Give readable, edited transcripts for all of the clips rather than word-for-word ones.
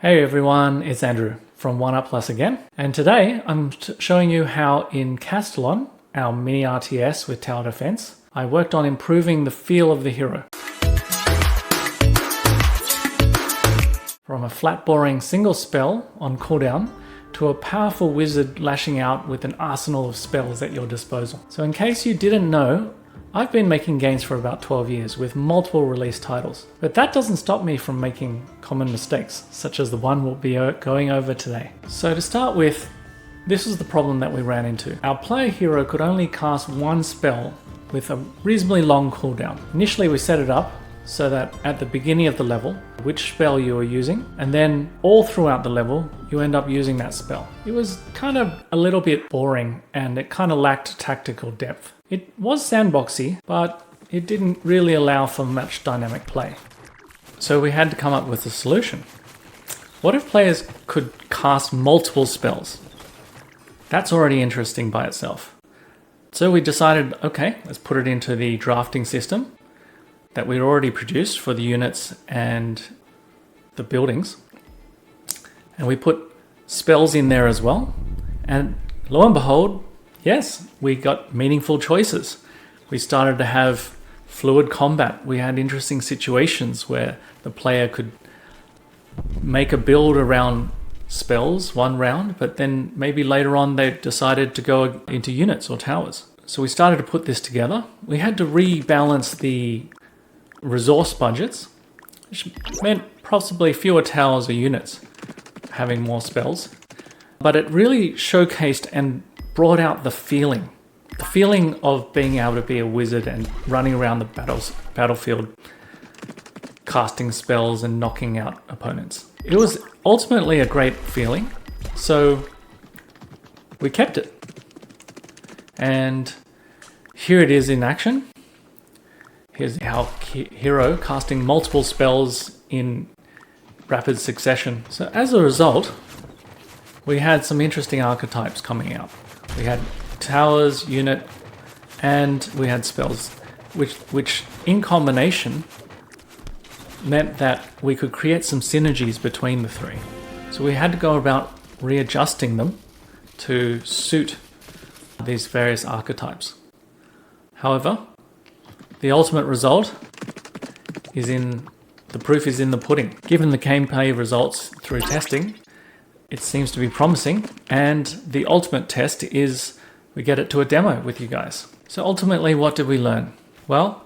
Hey everyone, it's Andrew from 1UP+ again, and today I'm showing you how in Castillon, our mini RTS with tower defense, I worked on improving the feel of the hero. From a flat boring single spell on cooldown to a powerful wizard lashing out with an arsenal of spells at your disposal. So in case you didn't know, I've been making games for about 12 years with multiple release titles, but that doesn't stop me from making common mistakes, such as the one we'll be going over today. So to start with, this is the problem that we ran into. Our player hero could only cast one spell with a reasonably long cooldown. Initially we set it up so that at the beginning of the level, which spell you were using, and then all throughout the level, you end up using that spell. It was kind of a little bit boring and it kind of lacked tactical depth. It was sandboxy, but it didn't really allow for much dynamic play. So we had to come up with a solution. What if players could cast multiple spells? That's already interesting by itself. So we decided, okay, let's put it into the drafting system that we'd already produced for the units and the buildings. And we put spells in there as well. And lo and behold, yes, we got meaningful choices. We started to have fluid combat. We had interesting situations where the player could make a build around spells one round, but then maybe later on they decided to go into units or towers. So we started to put this together. We had to rebalance the resource budgets, which meant possibly fewer towers or units having more spells. But it really showcased and brought out the feeling of being able to be a wizard and running around the battlefield, casting spells and knocking out opponents. It was ultimately a great feeling, so we kept it. And here it is in action. Here's our hero casting multiple spells in rapid succession. So as a result, we had some interesting archetypes coming out. We had towers, unit, and we had spells, which in combination meant that we could create some synergies between the three. So we had to go about readjusting them to suit these various archetypes. However, the ultimate result is the proof is in the pudding. Given the gameplay results through testing, it seems to be promising, and the ultimate test is we get it to a demo with you guys. So ultimately, what did we learn? Well,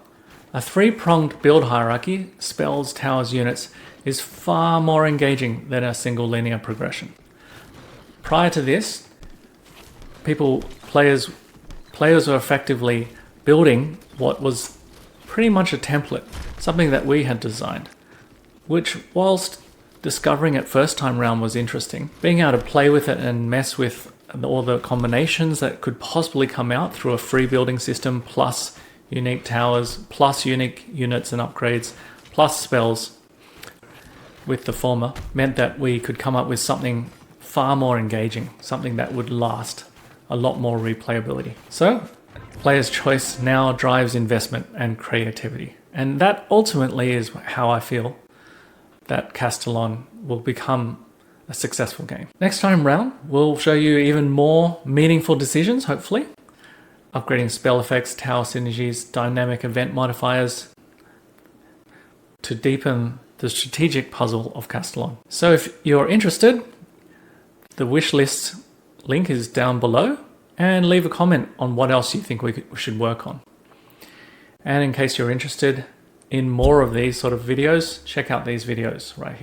a three-pronged build hierarchy, spells, towers, units, is far more engaging than a single linear progression. Prior to this, players were effectively building what was pretty much a template, something that we had designed, which whilst discovering it first time round was interesting, being able to play with it and mess with all the combinations that could possibly come out through a free building system, plus unique towers, plus unique units and upgrades, plus spells with the former, meant that we could come up with something far more engaging, something that would last, a lot more replayability. So player's choice now drives investment and creativity. And that ultimately is how I feel that Castillon will become a successful game. Next time round, we'll show you even more meaningful decisions, hopefully. Upgrading spell effects, tower synergies, dynamic event modifiers to deepen the strategic puzzle of Castillon. So if you're interested, the wishlist link is down below, and leave a comment on what else you think we should work on. And in case you're interested in more of these sort of videos, check out these videos right here.